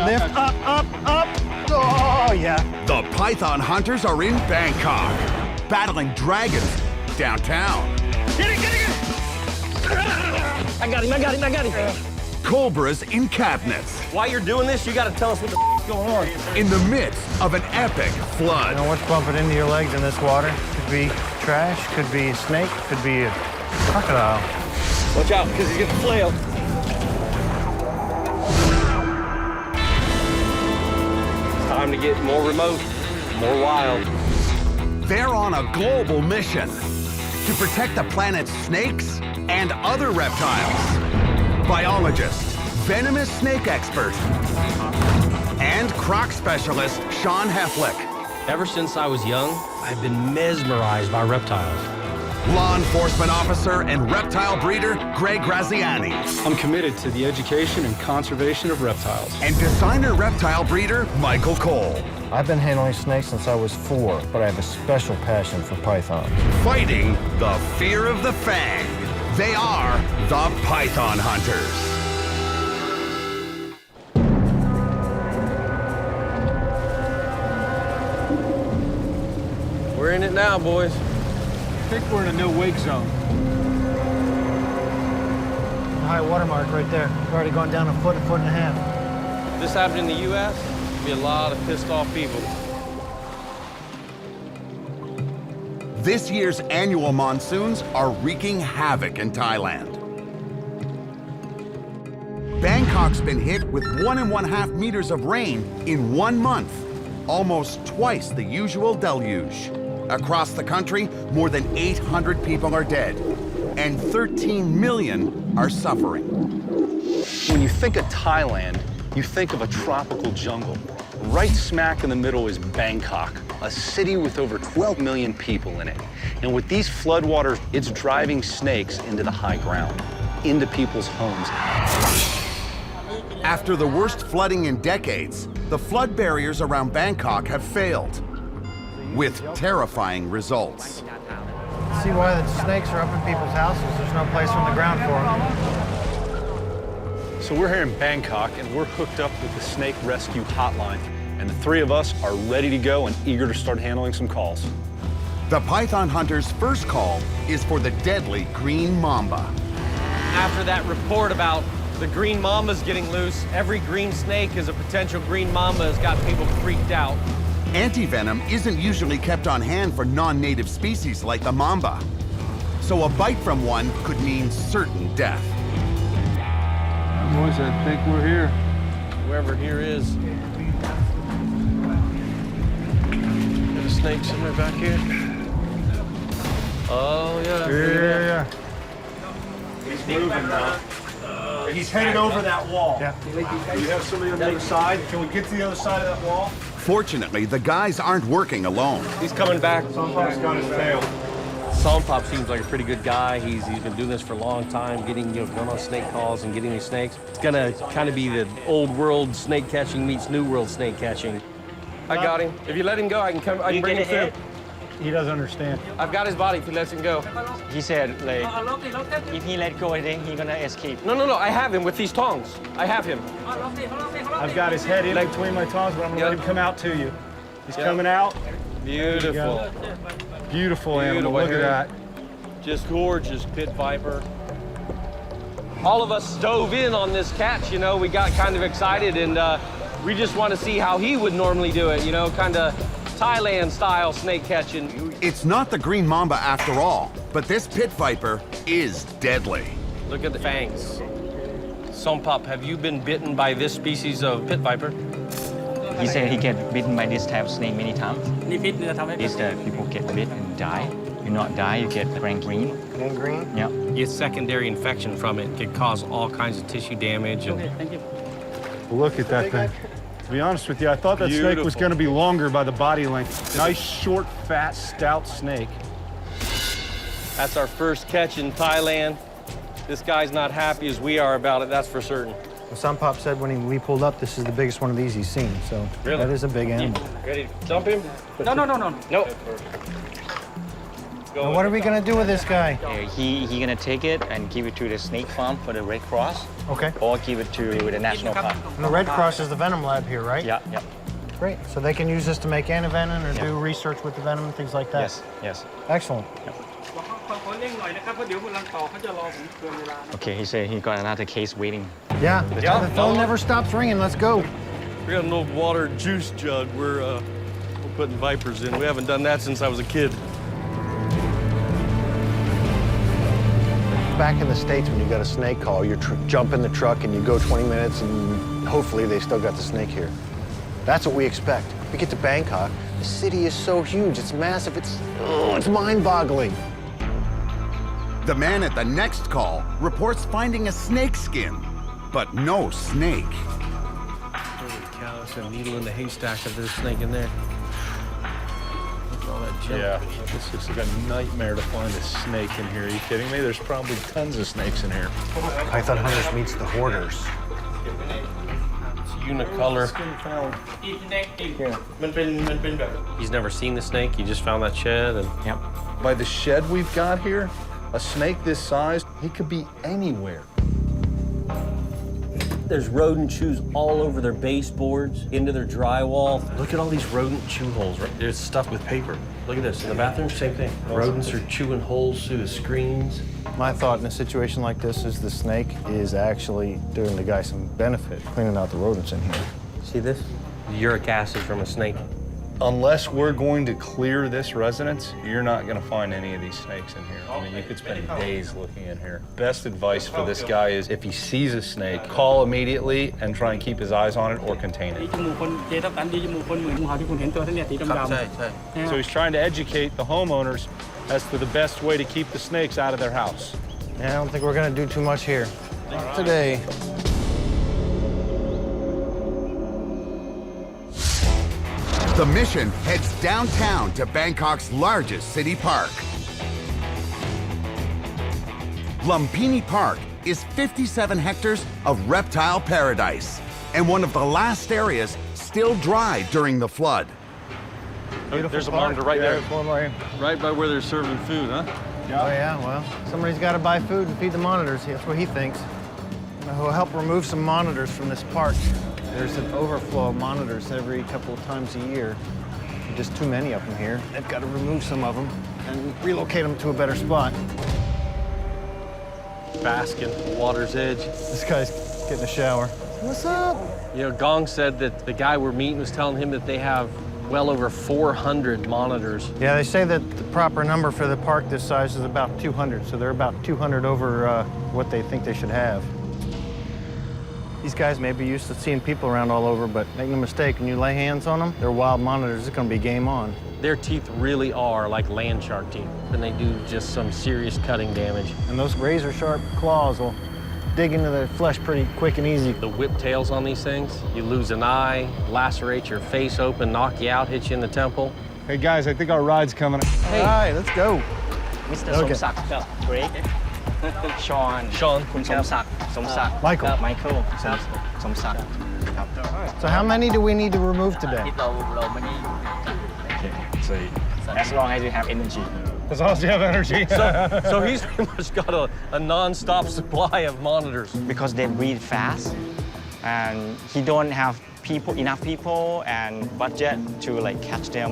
Lift up. Oh, yeah. The python hunters are in Bangkok, battling dragons downtown. Get it! I got him. Cobras in cabinets. While you're doing this, you gotta tell us what the going on. In the midst of an epic flood. You know what's bumping into your legs in this water? Could be trash, could be a snake, could be a crocodile. Watch out, because he's gonna flail. It's time to get more remote, more wild. They're on a global mission to protect the planet's snakes and other reptiles. Biologist, venomous snake expert, and croc specialist Sean Heflick. Ever since I was young, I've been mesmerized by reptiles. Law enforcement officer and reptile breeder Greg Graziani. I'm committed to the education and conservation of reptiles. And designer reptile breeder Michael Cole. I've been handling snakes since I was 4, but I have a special passion for pythons. Fighting the fear of the fang. They are the Python Hunters. We're in it now, boys. I think we're in a no-wake zone. High water mark right there. We've already gone down a foot and a half. If this happened in the U.S., there'd be a lot of pissed off people. This year's annual monsoons are wreaking havoc in Thailand. Bangkok's been hit with 1.5 meters of rain in 1 month, almost twice the usual deluge. Across the country, more than 800 people are dead, and 13 million are suffering. When you think of Thailand, you think of a tropical jungle. Right smack in the middle is Bangkok, a city with over 12 million people in it. And with these floodwaters, it's driving snakes into the high ground, into people's homes. After the worst flooding in decades, the flood barriers around Bangkok have failed, with terrifying results. See why the snakes are up in people's houses? There's no place on the ground for them. So we're here in Bangkok, and we're hooked up with the Snake Rescue Hotline. And the 3 of us are ready to go and eager to start handling some calls. The Python Hunter's first call is for the deadly green mamba. After that report about the green mambas getting loose, every green snake is a potential green mamba has got people freaked out. Antivenom isn't usually kept on hand for non-native species like the mamba. So a bite from one could mean certain death. Boys, I think we're here. Whoever here is. Got a snake somewhere back here? Oh, yeah. Yeah. He's moving now. He's headed over that wall. Yeah. Do you have somebody on the other side? Can we get to the other side of that wall? Fortunately, the guys aren't working alone. He's coming back. Somebody's got his tail. Pop seems like a pretty good guy. He's been doing this for a long time, going on snake calls and getting these snakes. It's gonna kind of be the old world snake catching meets new world snake catching. I got him. If you let him go, I can bring him through. He doesn't understand. I've got his body if he lets him go. He said, like, if he let go, then he's gonna escape. No, I have him with these tongs. I have him. I've got his head in between my tongs, but I'm gonna let him come out to you. He's coming out. Beautiful. Beautiful animal, look at that. Just gorgeous pit viper. All of us dove in on this catch, we got kind of excited and we just want to see how he would normally do it, kind of Thailand style snake catching. It's not the green mamba after all, but this pit viper is deadly. Look at the fangs. Pop, have you been bitten by this species of pit viper? He said he get bitten by this type of snake many times. Is that people get bit and die. You not die, you get gangrene. Gangrene? Yeah. It's secondary infection from it. It could cause all kinds of tissue damage. And... Thank you. Look at that thing. To be honest with you, I thought that snake was going to be longer by the body length. Nice, short, fat, stout snake. That's our first catch in Thailand. This guy's not happy as we are about it, that's for certain. Well, Pop said when we pulled up, this is the biggest one of these he's seen, so really? that is a big animal. Ready to dump him? No. Nope. Now what are we gonna do with this guy? He gonna take it and give it to the snake farm for the Red Cross, Okay. or give it to the national park. And the Red Cross is the venom lab here, right? Yeah, yeah. Great. So they can use this to make antivenom or do research with the venom and things like that. Yes, yes. Excellent. Okay, he said he got another case waiting. Yeah. The phone never stops ringing. Let's go. We got an old water juice jug. We're putting vipers in. We haven't done that since I was a kid. Back in the States, when you got a snake call, you jump in the truck and you go 20 minutes and hopefully they still got the snake here. That's what we expect. We get to Bangkok, the city is so huge, it's massive, it's mind-boggling. The man at the next call reports finding a snake skin, but no snake. Holy cow, it's a needle in the haystack if there's a snake in there. Look at all that junk. Yeah, it's just like a nightmare to find a snake in here. Are you kidding me? There's probably tons of snakes in here. Python hunters meets the hoarders. Unicolor. He's never seen the snake. He just found that shed. And Yep. By the shed we've got here, a snake this size, he could be anywhere. there's rodent chews all over their baseboards, into their drywall. Look at all these rodent chew holes. Right? There's stuff with paper. Look at this. In the bathroom, same thing. Rodents are chewing holes through the screens. My thought in a situation like this is the snake is actually doing the guy some benefit, cleaning out the rodents in here. See this? Uric acid from a snake. Unless we're going to clear this residence, you're not going to find any of these snakes in here. I mean, you could spend days looking in here. Best advice for this guy is if he sees a snake, call immediately and try and keep his eyes on it or contain it. So he's trying to educate the homeowners as to the best way to keep the snakes out of their house. Yeah, I don't think we're gonna do too much here. Not today. The mission heads downtown to Bangkok's largest city park. Lumpini Park is 57 hectares of reptile paradise and one of the last areas still dry during the flood. There's a monitor right there. Right by where they're serving food, huh? Oh yeah, well, somebody's got to buy food and feed the monitors. That's what he thinks. He'll help remove some monitors from this park. There's an overflow of monitors every couple of times a year. Just too many of them here. They've got to remove some of them and relocate them to a better spot. Basking, water's edge. This guy's getting a shower. What's up? You know, Gong said that the guy we're meeting was telling him that they have well over 400 monitors. Yeah, they say that the proper number for the park this size is about 200, so they're about 200 over what they think they should have. These guys may be used to seeing people around all over, but make no mistake, when you lay hands on them, they're wild monitors. It's gonna be game on. Their teeth really are like land shark teeth, and they do just some serious cutting damage. And those razor-sharp claws will dig into the flesh pretty quick and easy. The whip tails on these things, you lose an eye, lacerate your face open, knock you out, hit you in the temple. Hey guys, I think our ride's coming. Hey. All right, let's go. Mr. Okay. Somsak, great. Sean. คุณสมศักดิ์ Michael. Michael ครับสมศักดิ์ So how many do we need to remove today? Okay, so as long as you have energy. As long as you have energy. So he's pretty much got a non-stop supply of monitors. Because they breed fast, and he don't have enough people and budget to like catch them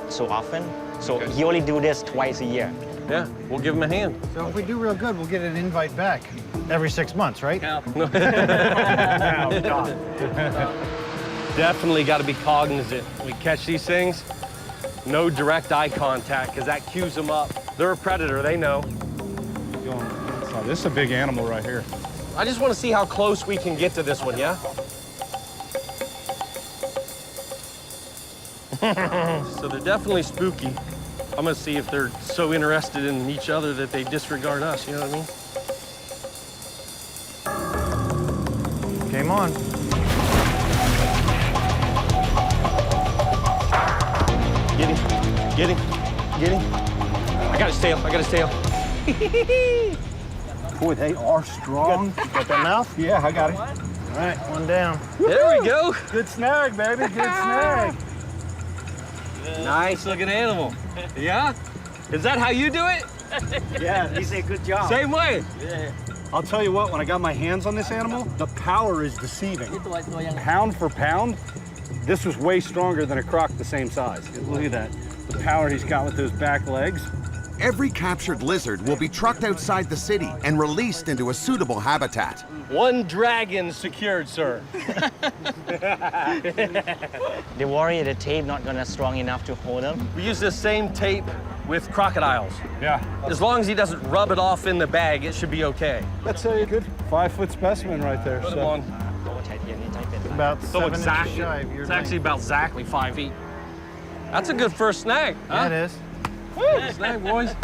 so often. So he only do this twice a year. Yeah, we'll give him a hand. So if we do real good, we'll get an invite back every 6 months, right? Definitely got to be cognizant. We catch these things, no direct eye contact, because that cues them up. They're a predator, they know. Oh, this is a big animal right here. I just want to see how close we can get to this one, yeah? So they're definitely spooky. I'm gonna see if they're so interested in each other that they disregard us, you know what I mean? Game on. Get him, get him, get him. I got his tail, I got his tail. Boy, they are strong. You got that mouth? Yeah, I got it. All right, one down. There we go. Good snag, baby, good snag. Nice looking animal. Yeah? Is that how you do it? Yeah, he said good job. Same way. I'll tell you what, when I got my hands on this animal, the power is deceiving. Pound for pound, this was way stronger than a croc the same size. Look at that. The power he's got with those back legs. Every captured lizard will be trucked outside the city and released into a suitable habitat. One dragon secured, sir. They worry the tape not gonna strong enough to hold them. We use this same tape with crocodiles. Yeah. As long as he doesn't rub it off in the bag, it should be okay. That's a good 5-foot specimen right there. Put him on. About So 7 exactly, inches shy of your it's length. actually about exactly 5 feet. That's a good first snag. Yeah, it is. Woo, snag, boys.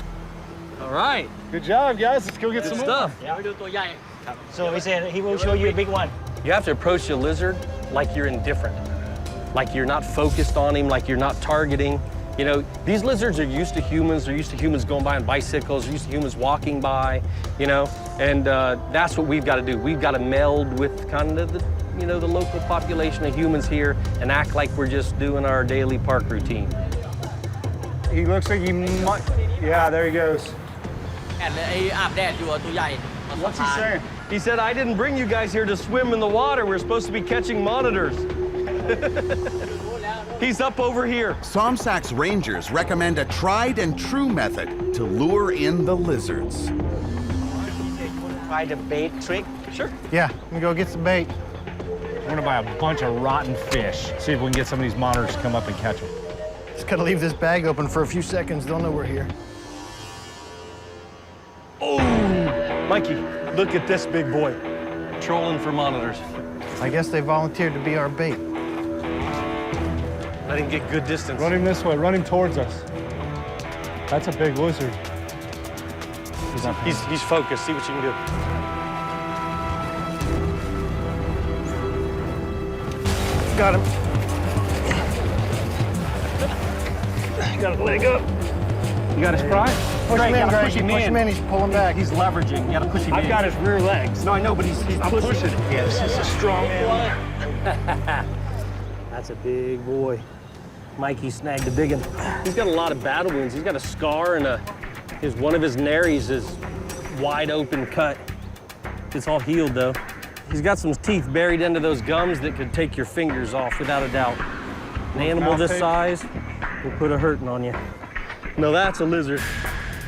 All right. Good job, guys. Let's go get Good some stuff. So he said he will show you a big one. You have to approach a lizard like you're indifferent, like you're not focused on him, like you're not targeting. You know, these lizards are used to humans. They're used to humans going by on bicycles. They're used to humans walking by, you know, and that's what we've got to do. We've got to meld with kind of the, you know, the local population of humans here and act like we're just doing our daily park routine. He looks like he might. Yeah, there he goes. What's he saying? He said, I didn't bring you guys here to swim in the water. We're supposed to be catching monitors. He's up over here. Somsak's rangers recommend a tried and true method to lure in the lizards. Try the bait trick. Sure. Yeah, let me go get some bait. We're gonna buy a bunch of rotten fish. See if we can get some of these monitors to come up and catch them. Just gotta leave this bag open for a few seconds. They'll know we're here. Oh, Mikey, look at this big boy. Trolling for monitors. I guess they volunteered to be our bait. I didn't get good distance. Run him this way, run him towards us. That's a big lizard. He's focused. See what you can do. Got him. Got a leg up. You got his pry? Push him in, Greg. push him Push in. him in. He's pulling back. He's leveraging. You gotta push him in. I've got his rear legs. No, I know, but he's pushing. Yeah, this is a strong animal. That's a big boy. Mikey snagged a big one. He's got a lot of battle wounds. He's got a scar and one of his nares is wide open cut. It's all healed though. He's got some teeth buried into those gums that could take your fingers off without a doubt. An animal this size will put a hurting on you. No, that's a lizard.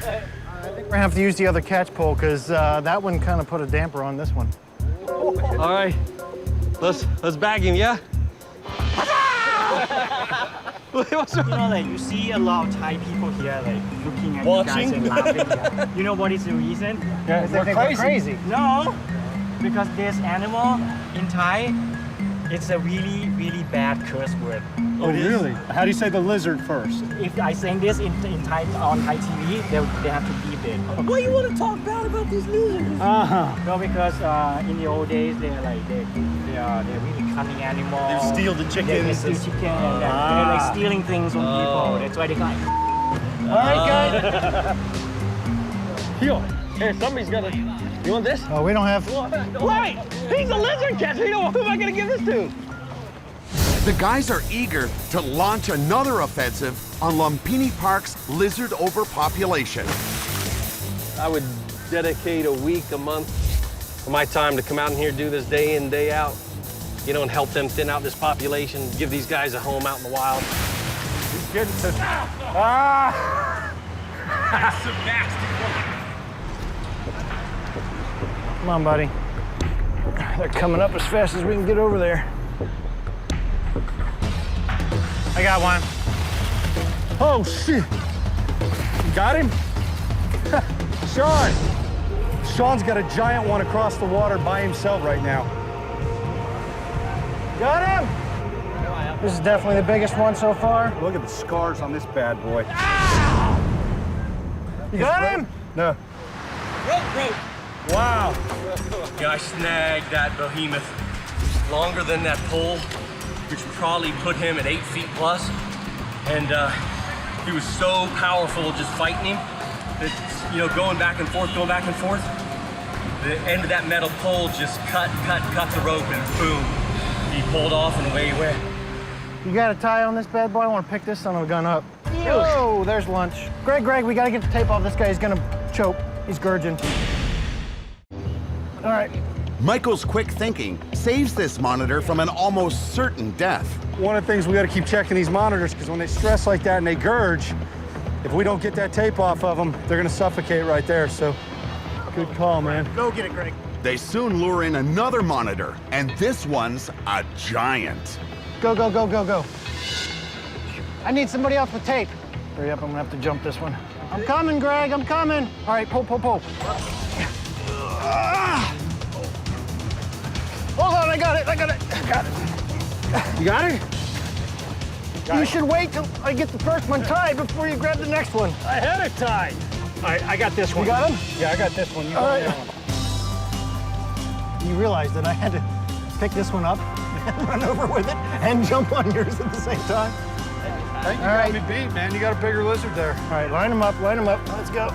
We're gonna have to use the other catch pole because that one kind of put a damper on this one. All right, let's bag him, yeah? What's You know, like you see a lot of Thai people here, like looking at Watching? you guys and laughing. Yeah. You know what is the reason? Yeah, They think we're crazy. No, because this animal in Thai, it's a really, really bad curse word. Oh, really? How do you say the lizard first? If I saying this in Thai on Thai TV, they have to beep it. Why you want to talk bad about these lizards? No, because in the old days they're really cunning animals. They steal the They chickens. steal chicken and they're like stealing things from people. That's why they got. All right, guys. Yo, here, somebody's got a. You want this? Oh, we don't have. Right! He's a lizard catcher. Who am I going to give this to? The guys are eager to launch another offensive on Lumpini Park's lizard overpopulation. I would dedicate a week, a month of my time to come out in here, do this day in, day out, you know, and help them thin out this population, give these guys a home out in the wild. He's getting to... That's a nasty Come on, buddy. They're coming up as fast as we can get over there. I got one. Oh, shit. You got him? Sean's got a giant one across the water by himself right now. Got him. This is definitely the biggest one so far. Look at the scars on this bad boy. You got him? No. Rope. Wow. Yeah, I snagged that behemoth longer than that pole, which probably put him at 8 feet plus. And he was so powerful just fighting him that, you know, going back and forth. The end of that metal pole just cut the rope and boom, he pulled off and away he went. You got a tie on this bad boy? I want to pick this son of a gun up. Yeah, Oh, there's lunch. Greg, we gotta get the tape off this guy. He's gonna choke. He's gurging. All right. Michael's quick thinking saves this monitor from an almost certain death. One of the things we got to keep checking these monitors, because when they stress like that and they gurge, if we don't get that tape off of them, they're going to suffocate right there. So, good call, man. Go get it, Greg. They soon lure in another monitor, and this one's a giant. Go. I need somebody else with tape. Hurry up, I'm gonna have to jump this one. I'm coming, Greg, I'm coming. All right, pull. Hold on, I got it. You got it? You should wait till I get the first one tied before you grab the next one. I had it tied. All right, I got this one. You got him? Yeah, I got this one. You All got right. that one. You realize that I had to pick this one up and run over with it and jump on yours at the same time? Hey, you got me beat, man. You got a bigger lizard there. All right, line them up. Let's go.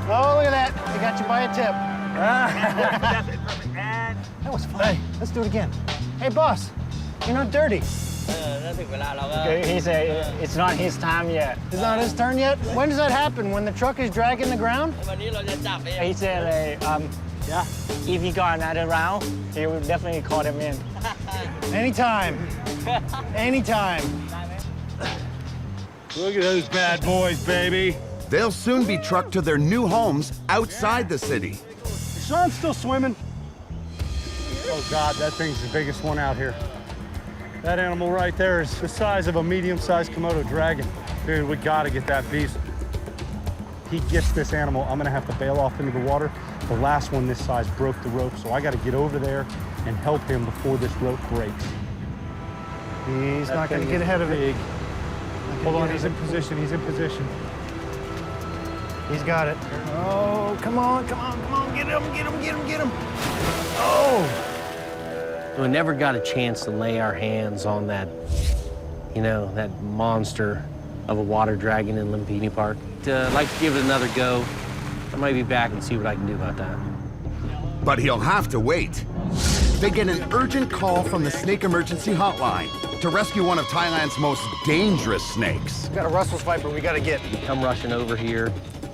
Oh, look at that. I got you by a tip. That was fun. Hey, let's do it again. Hey, boss, you're not dirty. Okay, he said it's not his time yet. It's not his turn yet? When does that happen? When the truck is dragging the ground? He said, yeah, if he got another round, he would definitely call them in. Anytime. Look at those bad boys, baby. They'll soon be trucked to their new homes outside the city. Is Sean still swimming? Oh, God, that thing's the biggest one out here. That animal right there is the size of a medium-sized Komodo dragon. Dude, we gotta get that beast. He gets this animal, I'm gonna have to bail off into the water. The last one this size broke the rope, so I gotta get over there and help him before this rope breaks. He's not going to get ahead of it. Hold on, he's in position, He's got it. Oh, come on. Get him. Oh! We never got a chance to lay our hands on that, that monster of a water dragon in Lumpini Park. I'd like to give it another go. I might be back and see what I can do about that. But he'll have to wait. They get an urgent call from the snake emergency hotline to rescue one of Thailand's most dangerous snakes. Got a Russell's Viper we got to get. Come rushing over here.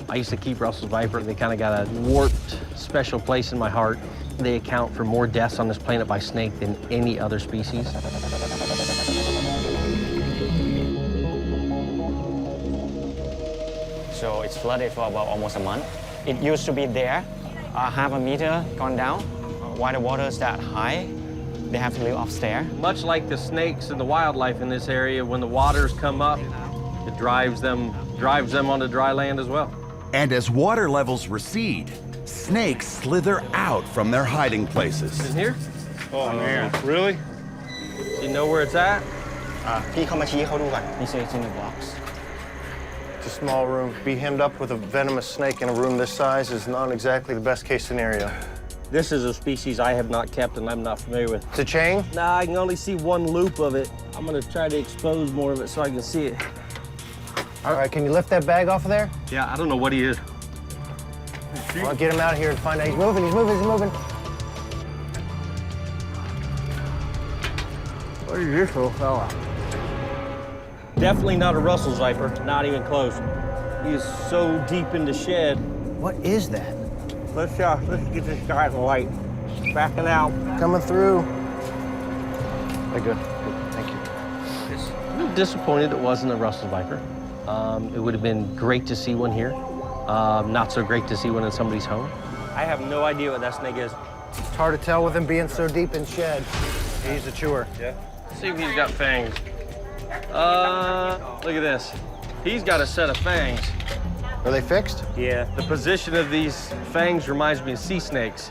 I used to keep Russell's Viper. They kind of got a warped, special place in my heart. They account for more deaths on this planet by snake than any other species. So it's flooded for about almost a month. It used to be there, half a meter gone down. While the water is that high, they have to live upstairs. Much like the snakes and the wildlife in this area, when the waters come up, it drives them onto dry land as well. And as water levels recede, snakes slither out from their hiding places. In here? Oh, man, really? You know where it's at? พี่เข้ามาชี้เขาดูก่อน He said it's in the box. It's a small room. Be hemmed up with a venomous snake in a room this size is not exactly the best case scenario. This is a species I have not kept and I'm not familiar with. It's a chain? Nah, I can only see one loop of it. I'm gonna try to expose more of it so I can see it. All right, can you lift that bag off of there? Yeah, I don't know what he is. I'll get him out of here and find out. He's moving. What is this little fella? Definitely not a Russell's Viper, not even close. He is so deep in the shed. What is that? Let's get this guy to light. Backing out. Coming through. Okay, good. Thank you. I'm disappointed it wasn't a Russell's Viper. It would have been great to see one here. Not so great to see one in somebody's home. I have no idea what that snake is. It's hard to tell with him being so deep in shed. He's a chewer. Yeah. Let's see if he's got fangs. Look at this. He's got a set of fangs. Are they fixed? Yeah. The position of these fangs reminds me of sea snakes.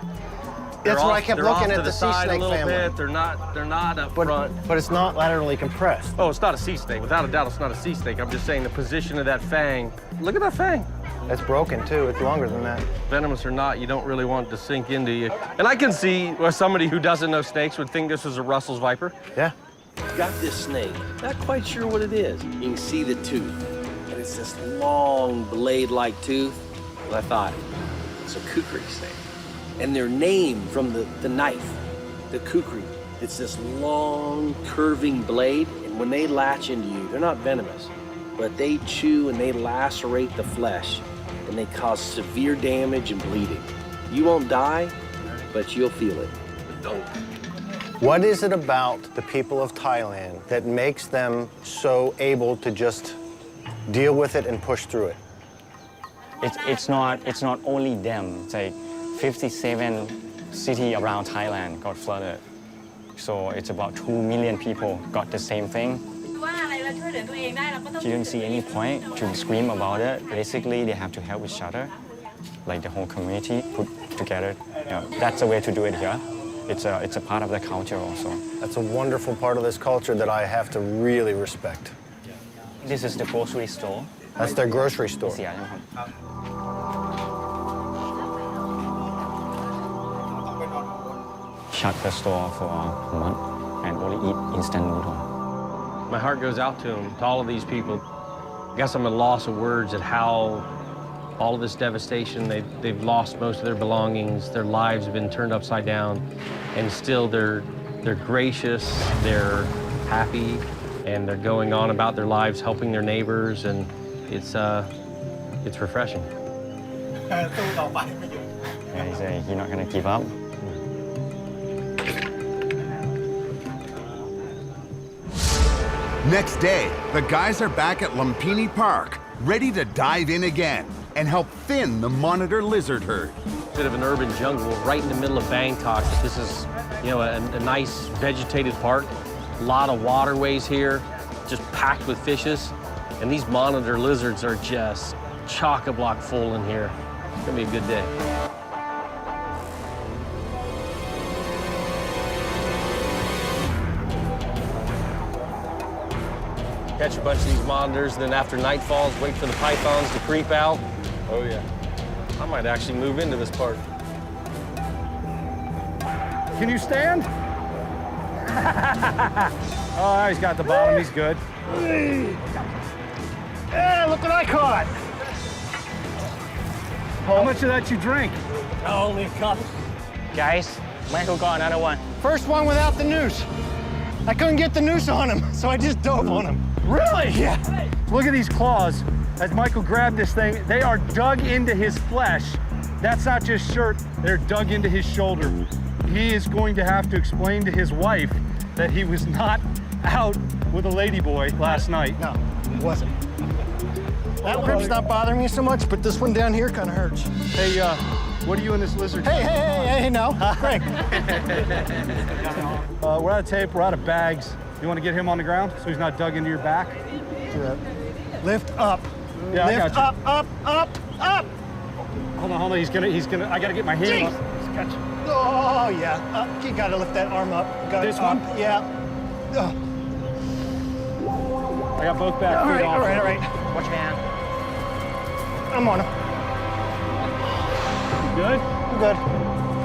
That's what I kept looking at, the sea snake family. Bit. They're not up front. But it's not laterally compressed. Oh, it's not a sea snake. Without a doubt, it's not a sea snake. I'm just saying the position of that fang. Look at that fang. It's broken, too. It's longer than that. Venomous or not, you don't really want it to sink into you. And I can see where somebody who doesn't know snakes would think this is a Russell's Viper. Yeah. Got this snake. Not quite sure what it is. You can see the tooth. And it's this long blade-like tooth. Well, I thought, it's a kukri snake. And they're named from the knife, the kukri. It's this long, curving blade, and when they latch into you, they're not venomous. but they chew and they lacerate the flesh, and they cause severe damage and bleeding. You won't die, but you'll feel it. What is it about the people of Thailand that makes them so able to just deal with it and push through it? It's not only them. It's like 57 cities around Thailand got flooded. So it's about 2 million people got the same thing. You don't see any point to scream about it. Basically, they have to help each other, like the whole community put together. That's the way to do it here. It's a part of the culture also. That's a wonderful part of this culture that I have to really respect. This is the grocery store. That's their grocery store. Shut the store for a month and only eat instant noodle. My heart goes out to them, to all of these people. I guess I'm at a loss of words at how all of this devastation, they've lost most of their belongings, their lives have been turned upside down, and still they're gracious, they're happy, and they're going on about their lives, helping their neighbors, and it's refreshing. Yeah, he said, you're not gonna give up. Next day, the guys are back at Lumpini Park, ready to dive in again and help thin the monitor lizard herd. Bit of an urban jungle right in the middle of Bangkok. This is, a nice vegetated park. A lot of waterways here, just packed with fishes. And these monitor lizards are just chock-a-block full in here. It's gonna be a good day. Catch a bunch of these monitors, and then after night falls, wait for the pythons to creep out. Oh, yeah. I might actually move into this park. Can you stand? Oh, he's got the bottom. He's good. Yeah, look what I caught. How much of that you drink? Only a cup. Guys, Michael got another one. First one without the noose. I couldn't get the noose on him, so I just dove on him. Really? Yeah. Look at these claws. As Michael grabbed this thing, they are dug into his flesh. That's not just shirt, they're dug into his shoulder. He is going to have to explain to his wife that he was not out with a ladyboy last night. No, it wasn't. That grip's not bothering me so much, but this one down here kind of hurts. Hey, what are you and this lizard? Hey, no, Greg. We're out of tape, we're out of bags. You want to get him on the ground so he's not dug into your back? Lift up. Yeah, Lift I got you. up. Hold on, he's gonna, I gotta get my hand on. Catch. Oh, yeah, up. You gotta lift that arm up. This one? Yeah. I got both back feet on. All right. Watch your hand. I'm on him. You good? I'm good.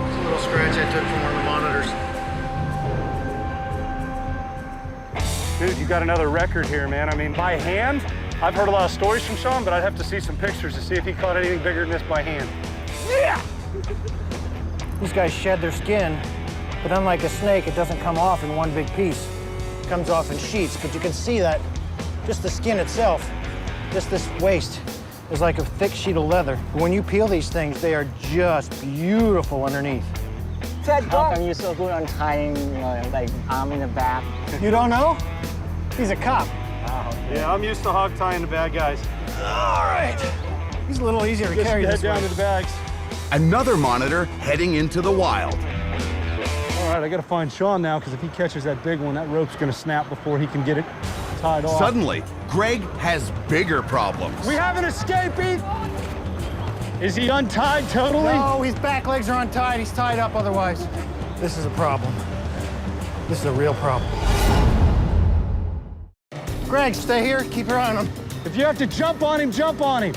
It's a little scratch I took from one of the monitors. Dude, you got another record here, man. I mean, by hand, I've heard a lot of stories from Sean, but I'd have to see some pictures to see if he caught anything bigger than this by hand. Yeah! These guys shed their skin, but unlike a snake, it doesn't come off in one big piece. It comes off in sheets, but you can see that just the skin itself, just this waist, is like a thick sheet of leather. When you peel these things, they are just beautiful underneath. How come you're so good on tying, like arm in the back? You don't know? He's a cop. Yeah, I'm used to hog tying the bad guys. All right. He's a little easier to Just carry head this down way. to the bags. Another monitor heading into the wild. All right, I gotta find Sean now, because if he catches that big one, that rope's gonna snap before he can get it tied off. Suddenly, Greg has bigger problems. We have an escapee. Is he untied totally? No, his back legs are untied. He's tied up otherwise. This is a problem. This is a real problem. Greg, stay here. Keep your eye on him. If you have to jump on him, jump on him.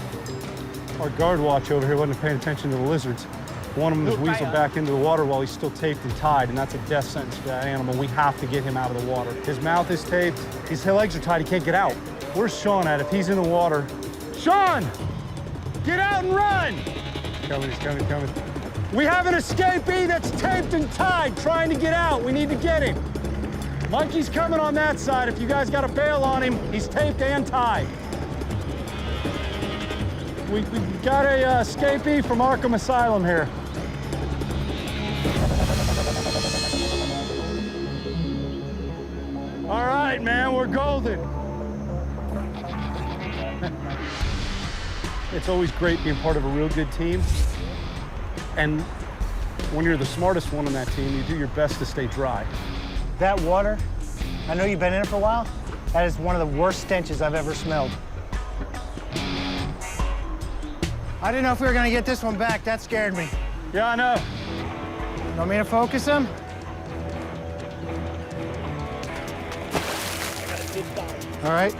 Our guard watch over here wasn't paying attention to the lizards. One of them was weaseled back into the water while he's still taped and tied, and that's a death sentence for that animal. We have to get him out of the water. His mouth is taped, his legs are tied, he can't get out. Where's Sean at if he's in the water? Sean! Get out and run! He's coming. We have an escapee that's taped and tied, trying to get out. We need to get him. Monkey's coming on that side. If you guys got a bail on him, he's taped and tied. We got a escapee from Arkham Asylum here. All right, man, we're golden. It's always great being part of a real good team. And when you're the smartest one on that team, you do your best to stay dry. That water, I know you've been in it for a while, that is one of the worst stenches I've ever smelled. I didn't know if we were gonna get this one back. That scared me. Yeah, I know. Want me to focus him? All right.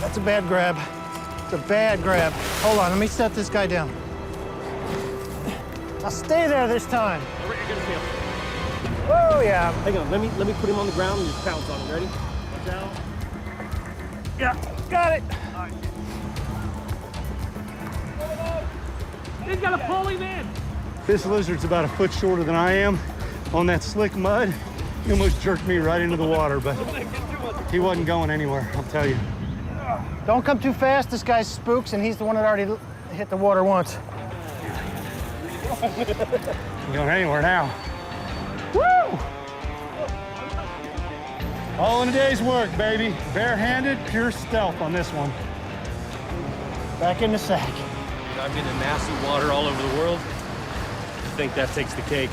That's a bad grab. It's a bad grab. Hold on, let me set this guy down. I'll stay there this time. Oh, yeah. Hang on, let me put him on the ground and just pounce on him. Ready? Watch out. Yeah, got it. He's got a pulley, man. This lizard's about a foot shorter than I am. On that slick mud, he almost jerked me right into the water, but he wasn't going anywhere, I'll tell you. Don't come too fast. This guy's spooks, and he's the one that already hit the water once. Ain't going anywhere now. Woo! All in a day's work, baby. Barehanded, pure stealth on this one. Back in the sack. I've been in nasty water all over the world. I think that takes the cake.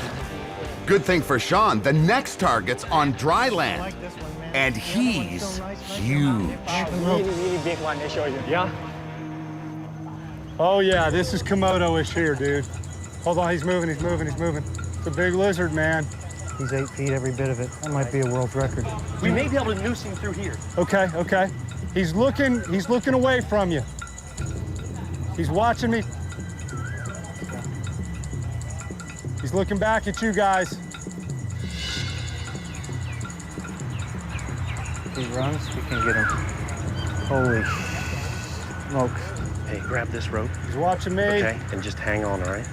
Good thing for Sean, the next target's on dry land. I like this one, man. And Yeah, he's so nice. huge. Really big one, I show you. Yeah? Oh yeah, this is Komodo-ish here, dude. Hold on, he's moving, he's moving, he's moving. It's a big lizard, man. He's 8 feet, every bit of it. That might be a world record. We may be able to noose him through here. Okay, okay. He's looking away from you. He's watching me. He's looking back at you guys. If he runs, we can get him. Holy smokes. Hey, grab this rope. He's watching me. Okay, and just hang on, all right?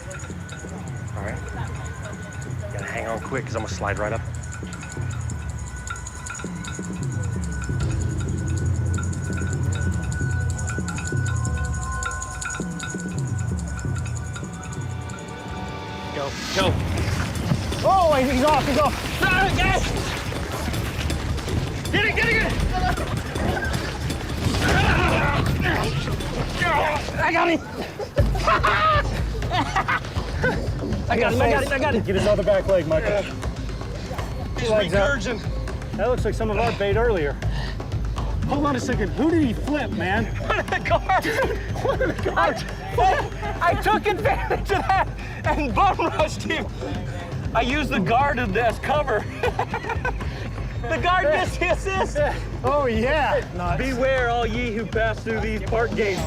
All right? Gotta hang on quick, because I'm gonna slide right up. Go. Oh, he's off, he's off. Get it! I got him. I got it. Get his other back leg, Michael. He's regurging. That looks like some of our bait earlier. Hold on a second. Who did he flip, man? The guard. I took advantage of that and bum rushed him. I used the guard as cover. The guard missed the assist. Oh, yeah. Nuts. Beware, all ye who pass through these park gates,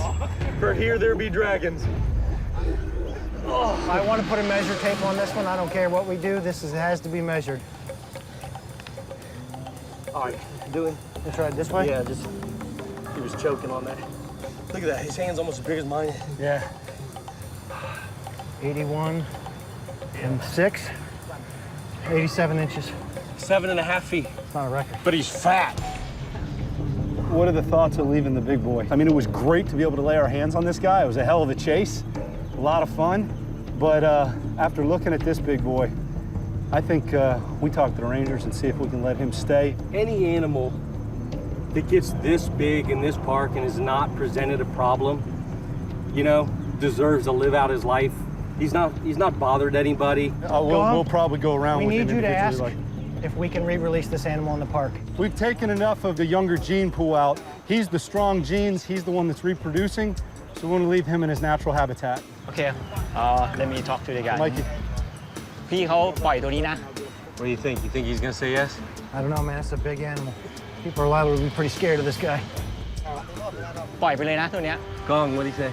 for here there be dragons. I want to put a measure tape on this one. I don't care what we do. This has to be measured. All right, do it. Let's try it this way. Yeah, just, he was choking on that. Look at that, his hand's almost as big as mine. Yeah. 81 and 6, 87 inches. 7.5 feet. It's not a record. But he's fat. What are the thoughts of leaving the big boy? I mean, it was great to be able to lay our hands on this guy. It was a hell of a chase, a lot of fun. But after looking at this big boy, I think we talk to the rangers and see if we can let him stay. Any animal that gets this big in this park and has not presented a problem, you know, deserves to live out his life. He's not bothered anybody. We'll probably go around We with him need you to ask individually, if we can re-release this animal in the park. We've taken enough of the younger gene pool out. He's the strong genes. He's the one that's reproducing. So we want to leave him in his natural habitat. Okay, let me talk to the guy. Mikey. พี่เขาปล่อยตัวนี้นะ What do you think? You think he's gonna say yes? I don't know, man. It's a big animal. People are liable to be pretty scared of this guy. ปล่อยไปเลยนะตัวเนี้ย Gong, what do you say?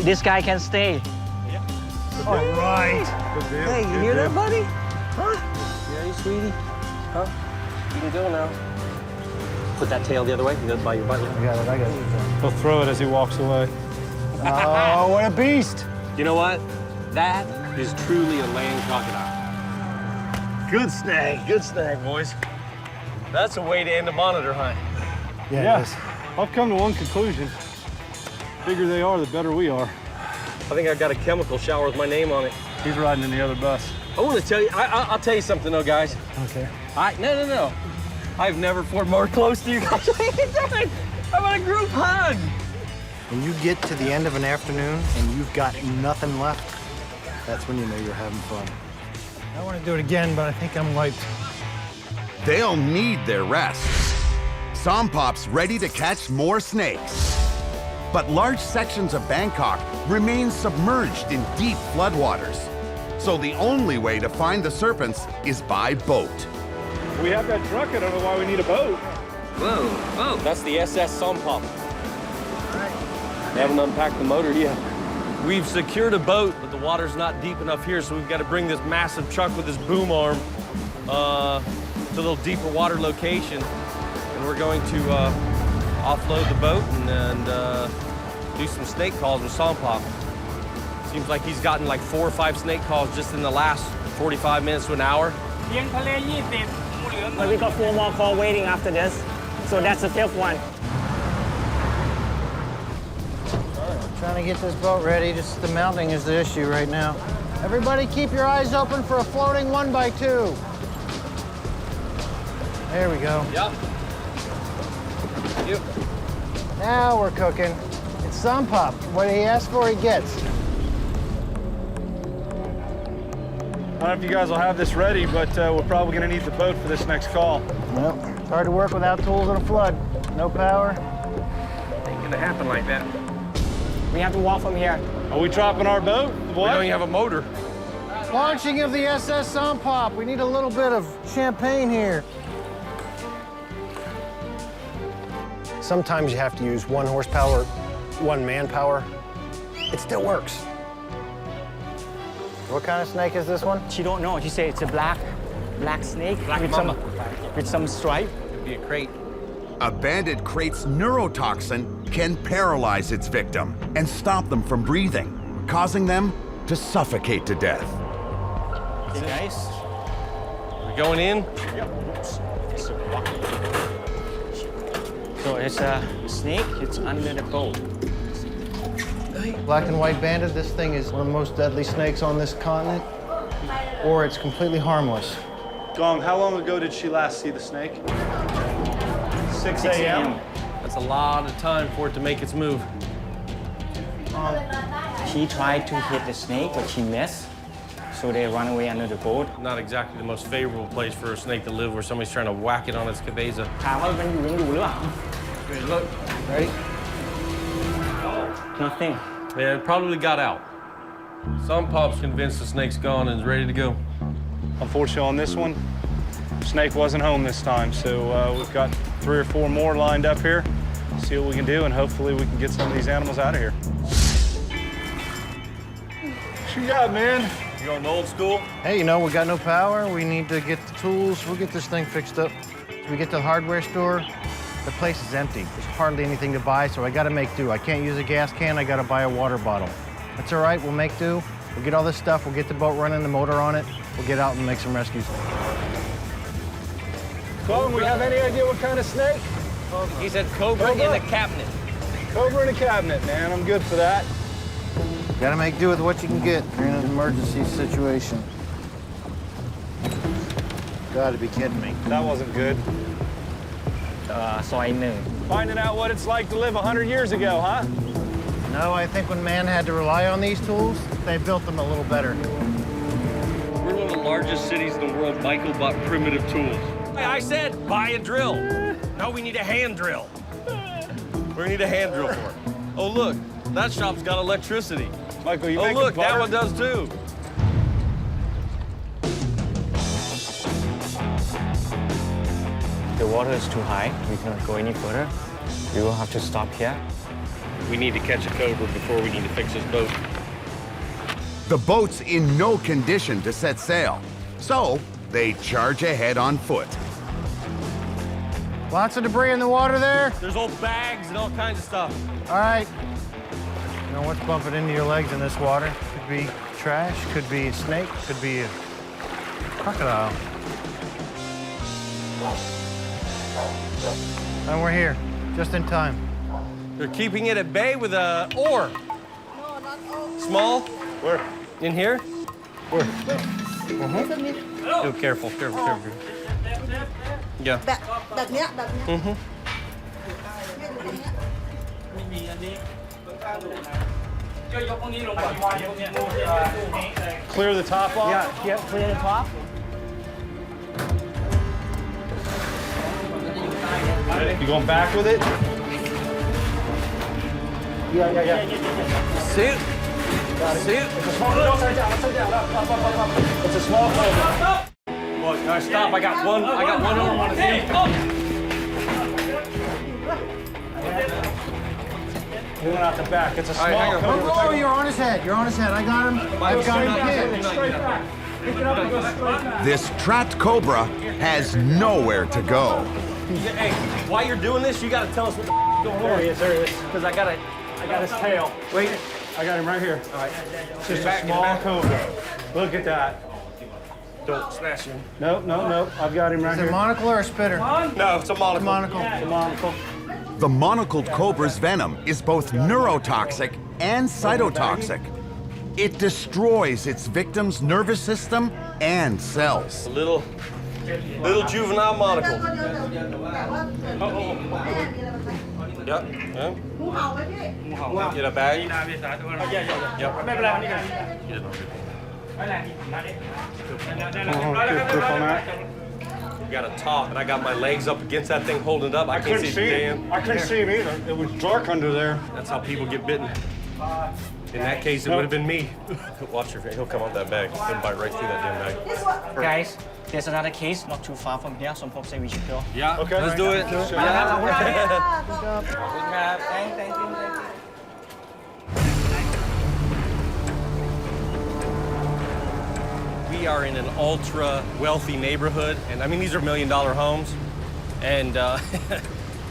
This guy can stay. All right. Hey, you hear that, buddy? Huh? Yeah, you sweetie? Huh? You can go now. Put that tail the other way, by your butt. I got it. He'll throw it as he walks away. Oh, what a beast. You know what? That is truly a land crocodile. Good snag, boys. That's a way to end a monitor hunt. Yeah, it is. I've come to one conclusion. The bigger they are, the better we are. I think I got a chemical shower with my name on it. He's riding in the other bus. I want to tell you, I'll tell you something though, guys. Okay. No. I've never flown more close to you guys. I'm on a group hug. When you get to the end of an afternoon and you've got nothing left, that's when you know you're having fun. I want to do it again, but I think I'm wiped. They'll need their rest. Sompop's ready to catch more snakes. But large sections of Bangkok remain submerged in deep floodwaters. So the only way to find the serpents is by boat. We have that truck, I don't know why we need a boat. Whoa. That's the SS Sompop. They haven't unpacked the motor yet. We've secured a boat, but the water's not deep enough here, so we've got to bring this massive truck with this boom arm to a little deeper water location. And we're going to offload the boat and do some snake calls with Sompop. Seems like he's gotten like 4 or 5 snake calls just in the last 45 minutes to an hour. But we got 4 more calls waiting after this. So that's the 5th one. Trying to get this boat ready, just the mounting is the issue right now. Everybody keep your eyes open for a floating 1x2. There we go. Yep. Now we're cooking. It's Sompop. What he asks for, he gets. I don't know if you guys will have this ready, but we're probably going to need the boat for this next call. Well, it's hard to work without tools in a flood. No power. Ain't gonna happen like that. We have to walk from here. Are we dropping our boat? We What? don't even have a motor. Launching of the SS Sompop. We need a little bit of champagne here. Sometimes you have to use 1 horsepower, 1 manpower. It still works. What kind of snake is this one? She don't know. She said it's a black snake with some stripe. Could be a crate. A banded crate's neurotoxin can paralyze its victim and stop them from breathing, causing them to suffocate to death. Okay, guys. We going in? So it's a snake. It's under the boat. Black and white banded, this thing is one of the most deadly snakes on this continent, or it's completely harmless. Gong, how long ago did she last see the snake? 6 a.m. That's a lot of time for it to make its move. She tried to hit the snake, but she missed. So they run away under the boat. Not exactly the most favorable place for a snake to live where somebody's trying to whack it on its cabeza. ถามว่ามันอยู่ยังอยู่หรือเปล่า Look. Ready? Nothing. Yeah, it probably got out. Sompop's convinced the snake's gone and is ready to go. Unfortunately, on this one, snake wasn't home this time, so we've got 3 or 4 more lined up here. See what we can do, and hopefully we can get some of these animals out of here. What you got, man? You going old school? Hey, you know, we got no power. We need to get the tools. We'll get this thing fixed up. We get to the hardware store. The place is empty. There's hardly anything to buy, so I gotta make do. I can't use a gas can. I gotta buy a water bottle. That's all right. We'll make do. We'll get all this stuff. We'll get the boat running, the motor on it. We'll get out and make some rescues. Gong, we have any idea what kind of snake? He said Cobra in the cabinet. Cobra in a cabinet, man. I'm good for that. Gotta make do with what you can get. You're in an emergency situation. Gotta be kidding me. That wasn't good. ซอยหนึ่ง Finding out what it's like to live 100 years ago, huh? No, I think when man had to rely on these tools, they built them a little better. We're one of the largest cities in the world. Michael bought primitive tools. I said buy a drill. No, we need a hand drill. We need a hand drill for it. Oh, look, that shop's got electricity. Michael, you Oh, making look, that butter? one does too. The water is too high. We cannot go any further. We will have to stop here. We need to catch a cobra before we need to fix this boat. The boat's in no condition to set sail, so they charge ahead on foot. Lots of debris in the water there. There's old bags and all kinds of stuff. All right. You know what's bumping into your legs in this water? Could be trash, could be a snake, could be a crocodile. And we're here. Just in time. They're keeping it at bay with a oar. No, not all. Small? Where? In here? Where? Oh, careful, careful, careful. Yeah. แบบเนี้ยแบบเนี้ย Mm-hmm. เนี่ยดูตรงเนี้ย Clear the top off? Yeah, clear the top. You going back with it? Yeah. Suit. Suit. It's a small cobra. Look, guys, stop. I got one arm on his knee. He went out the back. It's a All right, hang small on. cobra. Oh, you're on his head. You're on his head. I got him. I've got him pinned. Straight back. Pick it up and go straight back. This trapped cobra has nowhere to go. Hey, while you're doing this, you got to tell us what the going There on. he is, there he is. Because I got his tail. Wait. I got him right here. All right. It's just a small cobra. Look at that. Don't smash him. Nope. I've got him right Is it here. monocle or a spitter? No, it's a monocle. Monocle. The monocle. The monocled cobra's venom is both neurotoxic and cytotoxic. It destroys its victim's nervous system and cells. Little juvenile monocle. แต่ว่า Yep. งูเห่าไหมพี่ Get a bag. Yep. Grip on that. You got to talk, and I got my legs up against that thing holding it up. I can't see a damn. I couldn't see him either. It was dark under there. That's how people get bitten. In that case, it would have been me. Watch your face. He'll come out that bag. He'll bite right through that damn bag. Guys, there's another case not too far from here. Some folks say we should go. Yeah. Okay. Let's do it. Sure. We are in an ultra wealthy neighborhood, and I mean, these are $1 million homes. And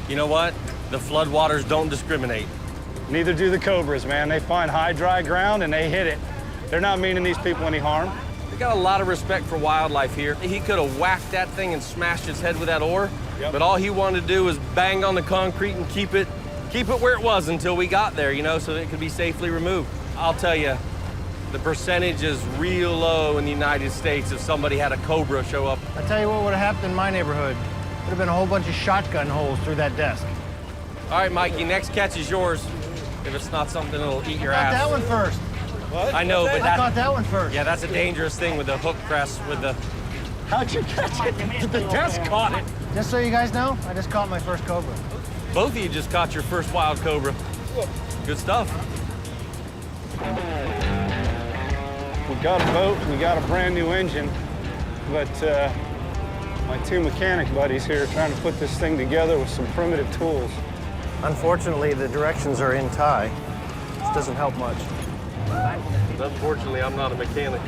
you know what? The floodwaters don't discriminate. Neither do the cobras, man. They find high, dry ground and they hit it. They're not meaning these people any harm. We got a lot of respect for wildlife here. He could have whacked that thing and smashed its head with that oar, but all he wanted to do was bang on the concrete and keep it where it was until we got there, you know, so that it could be safely removed. I'll tell you, the percentage is real low in the United States if somebody had a cobra show up. I tell you what would have happened in my neighborhood. Would have been a whole bunch of shotgun holes through that desk. All right, Mike, your next catch is yours. If it's not something that'll eat your I ass. caught that one first. What? I know, but I caught that one first. yeah, that's a dangerous thing with the hook crest with the. How'd you catch it? The desk caught it. Just so you guys know, I just caught my first cobra. Both of you just caught your first wild cobra. Good stuff. We got a boat, we got a brand new engine, but my two mechanic buddies here are trying to put this thing together with some primitive tools. Unfortunately, the directions are in Thai. This doesn't help much. Unfortunately, I'm not a mechanic.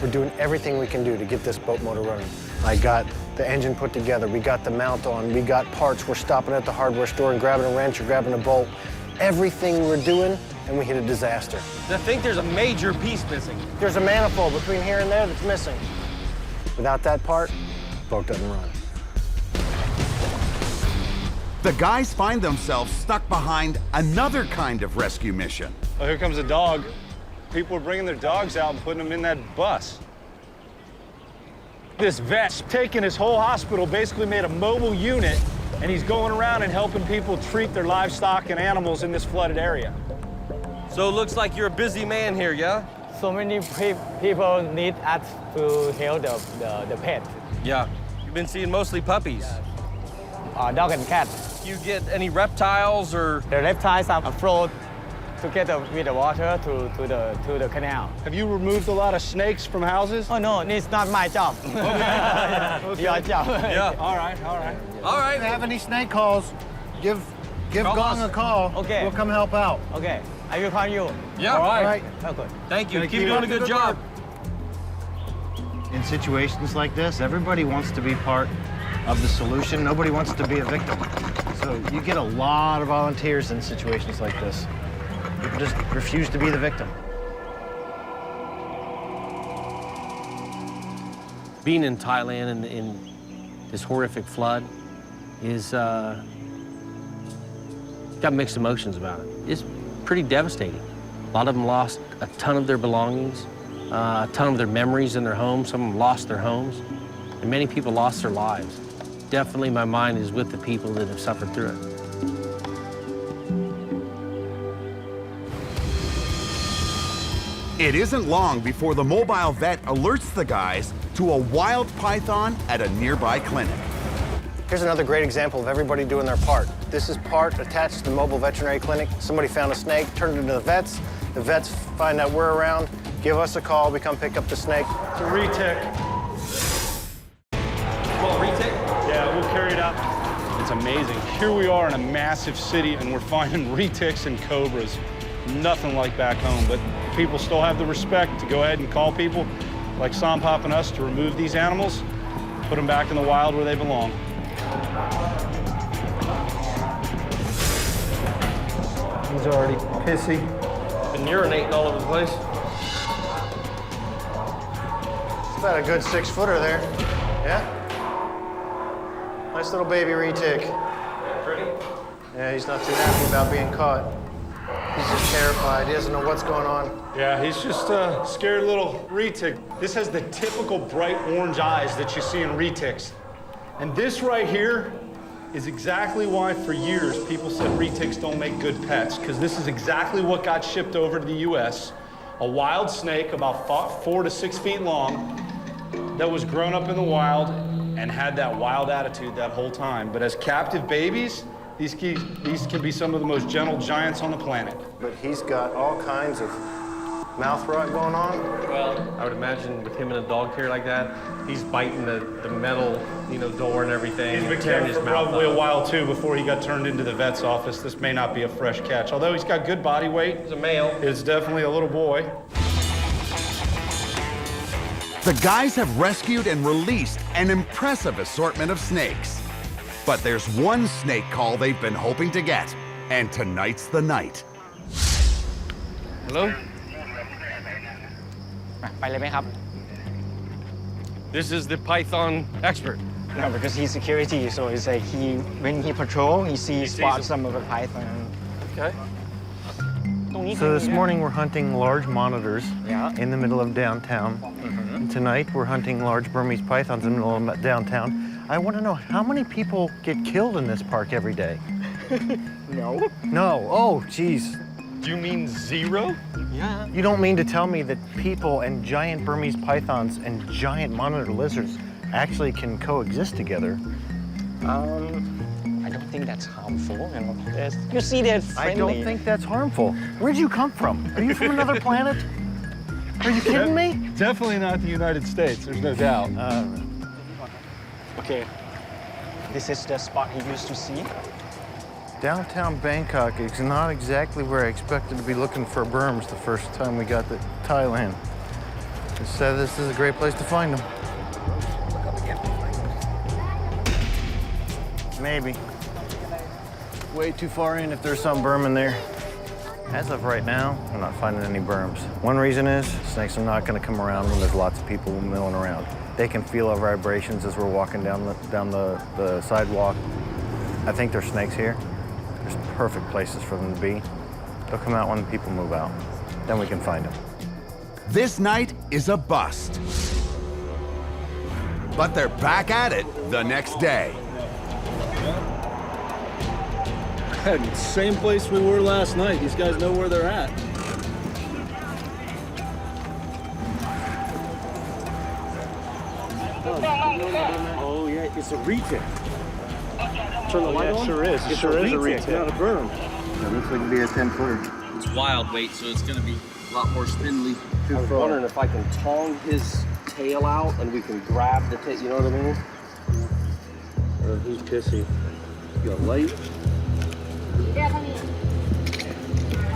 We're doing everything we can do to get this boat motor running. I got the engine put together, we got the mount on, we got parts, we're stopping at the hardware store and grabbing a wrench or grabbing a bolt. Everything we're doing, and we hit a disaster. I think there's a major piece missing. There's a manifold between here and there that's missing. Without that part, the boat doesn't run. The guys find themselves stuck behind another kind of rescue mission. Oh, here comes a dog. People are bringing their dogs out and putting them in that bus. This vet's taken his whole hospital, basically made a mobile unit, and he's going around and helping people treat their livestock and animals in this flooded area. So it looks like you're a busy man here, yeah? So many people need us to help the pet, Yeah. You've been seeing mostly puppies. dog and cat. You get any reptiles or? The reptiles are afloat together with the water to the canal. Have you removed a lot of snakes from houses? Oh no, it's not my job. Your job. Yeah. All right, all right. All If you right. have any snake calls, give Call Gong us. a call. Okay. We'll come help out. Okay, I will call you. Yeah. All right. Oh, good. Thank you. Thank Keep you. doing a good job. In situations like this, everybody wants to be part of the solution. Nobody wants to be a victim. So you get a lot of volunteers in situations like this. People just refuse to be the victim. Being in Thailand in this horrific flood, is got mixed emotions about it. It's pretty devastating. A lot of them lost a ton of their belongings, a ton of their memories in their homes. Some of them lost their homes, and many people lost their lives. Definitely my mind is with the people that have suffered through it. It isn't long before the mobile vet alerts the guys to a wild python at a nearby clinic. Here's another great example of everybody doing their part. This is part attached to the mobile veterinary clinic. Somebody found a snake, turned it into the vets find out we're around, give us a call, we come pick up the snake. It's a retic. Well, retic? Yeah, we'll carry it out. It's amazing. Here we are in a massive city, and we're finding retics and cobras. Nothing like back home, but people still have the respect to go ahead and call people like Sompop and us to remove these animals, put them back in the wild where they belong. He's already pissy. Been urinating all over the place. It's about a good 6-footer there. Yeah? Nice little baby retic. Pretty? Yeah, he's not too happy about being caught. He's just terrified. He doesn't know what's going on. Yeah, he's just a scared little retic. This has the typical bright orange eyes that you see in retics. And this right here is exactly why for years people said retics don't make good pets, because this is exactly what got shipped over to the US. A wild snake about 4 to 6 feet long that was grown up in the wild and had that wild attitude that whole time. But as captive babies, these can be some of the most gentle giants on the planet. But he's got all kinds of mouth rot going on. Well, I would imagine with him in a dog care like that, he's biting the metal, door and everything. He's been tearing careful his for mouth probably up. a while too before he got turned into the vet's office. This may not be a fresh catch, although he's got good body weight. He's a male. It's definitely a little boy. The guys have rescued and released an impressive assortment of snakes. But there's one snake call they've been hoping to get, and tonight's the night. Hello? ไปเลยไหมครับ This is the python expert. No, because he's security, so it's like when he patrol, he spots some of the python. Okay. So this morning we're hunting large monitors Yeah. in the middle of downtown. And tonight we're hunting large Burmese pythons in the middle of downtown. I want to know how many people get killed in this park every day? No. No. Oh, geez. Do you mean 0? Yeah. You don't mean to tell me that people and giant Burmese pythons and giant monitor lizards actually can coexist together? I don't think that's harmful. You see, they're friendly. I don't think that's harmful. Where'd you come from? Are you from another planet? Are you kidding me? Definitely not the United States, there's no doubt. Okay. This is the spot he used to see. Downtown Bangkok is not exactly where I expected to be looking for berms the first time we got to Thailand. They said this is a great place to find them. Maybe. Way too far in if there's some berm in there. As of right now, I'm not finding any berms. One reason is snakes are not going to come around when there's lots of people milling around. They can feel our vibrations as we're walking down the sidewalk. I think there's snakes here. There's perfect places for them to be. They'll come out when the people move out. Then we can find them. This night is a bust. But they're back at it the next day. Same place we were last night. These guys know where they're at. Oh yeah, it's a retic. Turn the light on. Sure is. It It's sure is a retic, retic. not a berm. It looks like it'd be a 10-footer. It's wild weight, so it's going to be a lot more spindly. I was wondering if I can tong his tail out and we can grab the tail, you know what I mean? He's pissy. You got light?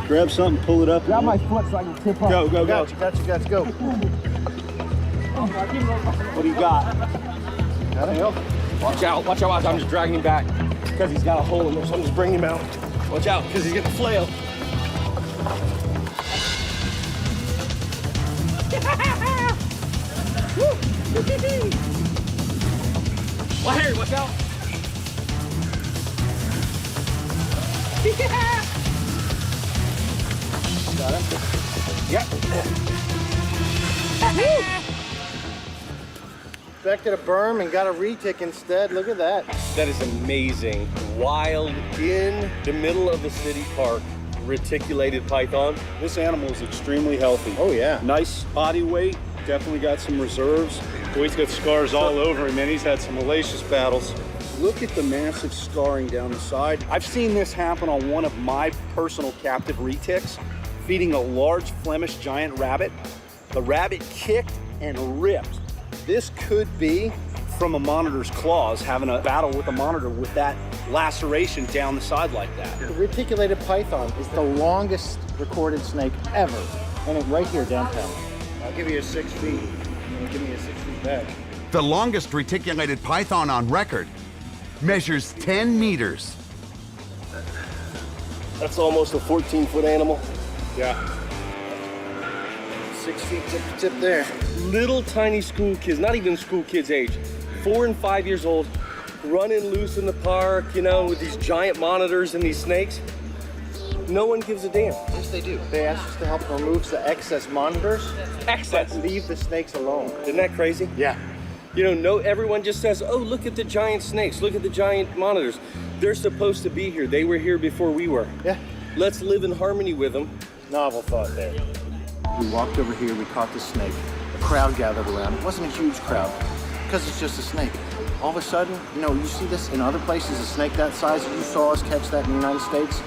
Grab something, pull it up. Grab my foot so I can tip up. Go, go, go. Gotcha, go. What do you got? Watch out, I'm just dragging him back because he's got a hole in there, so I'm just bringing him out. Watch out, because he's getting the flail. Well, Harry, watch out. Expected a berm and got a retic instead. Look at that. That is amazing. Wild in the middle of the city park, reticulated python. This animal is extremely healthy. Oh, yeah. Nice body weight, definitely got some reserves. Boy, he's got scars all over him, and he's had some hellacious battles. Look at the massive scarring down the side. I've seen this happen on one of my personal captive retics, feeding a large Flemish giant rabbit. The rabbit kicked and ripped. This could be from a monitor's claws, having a battle with a monitor with that laceration down the side like that. The reticulated python is the longest recorded snake ever, and it's right here downtown. I'll give you a 6 feet. Give me a 6 feet back. The longest reticulated python on record measures 10 meters. That's almost a 14-foot animal. Yeah. 6 feet tip to tip there. Little tiny school kids, not even school kids age, 4 and 5 years old, running loose in the park, you know, with these giant monitors and these snakes. No one gives a damn. Yes, they do. They asked us to help remove the excess monitors. Excess. But leave the snakes alone. Isn't that crazy? Yeah. You know, everyone just says, oh, look at the giant snakes, look at the giant monitors. They're supposed to be here. They were here before we were. Yeah. Let's live in harmony with them. Novel thought there. We walked over here, we caught the snake. A crowd gathered around. It wasn't a huge crowd, because it's just a snake. All of a sudden, you know, you see this in other places, a snake that size, if you saw us catch that in the United States,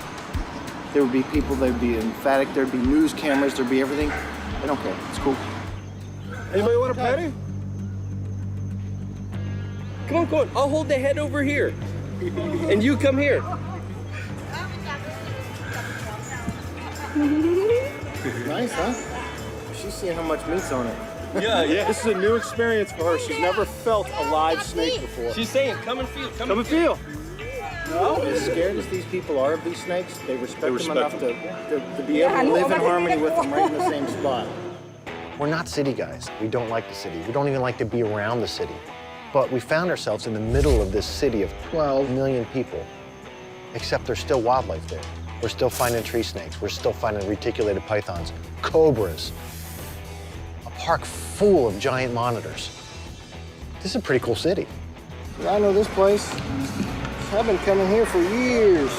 there would be people, there'd be emphatic, there'd be news cameras, there'd be everything. They don't care, it's cool. Anybody want a pet him? Come on, go on. I'll hold the head over here. And you come here. Nice, huh? She's seeing how much meat's on it. Yeah. This is a new experience for her. She's never felt a live snake before. She's saying, come and feel. Come and feel. No, as scared as these people are of these snakes, they respect them enough them. to be able to live in harmony with them right in the same spot. We're not city guys. We don't like the city. We don't even like to be around the city. But we found ourselves in the middle of this city of 12 million people, except there's still wildlife there. We're still finding tree snakes. We're still finding reticulated pythons, cobras, a park full of giant monitors. This is a pretty cool city. I know this place. I've been coming here for years.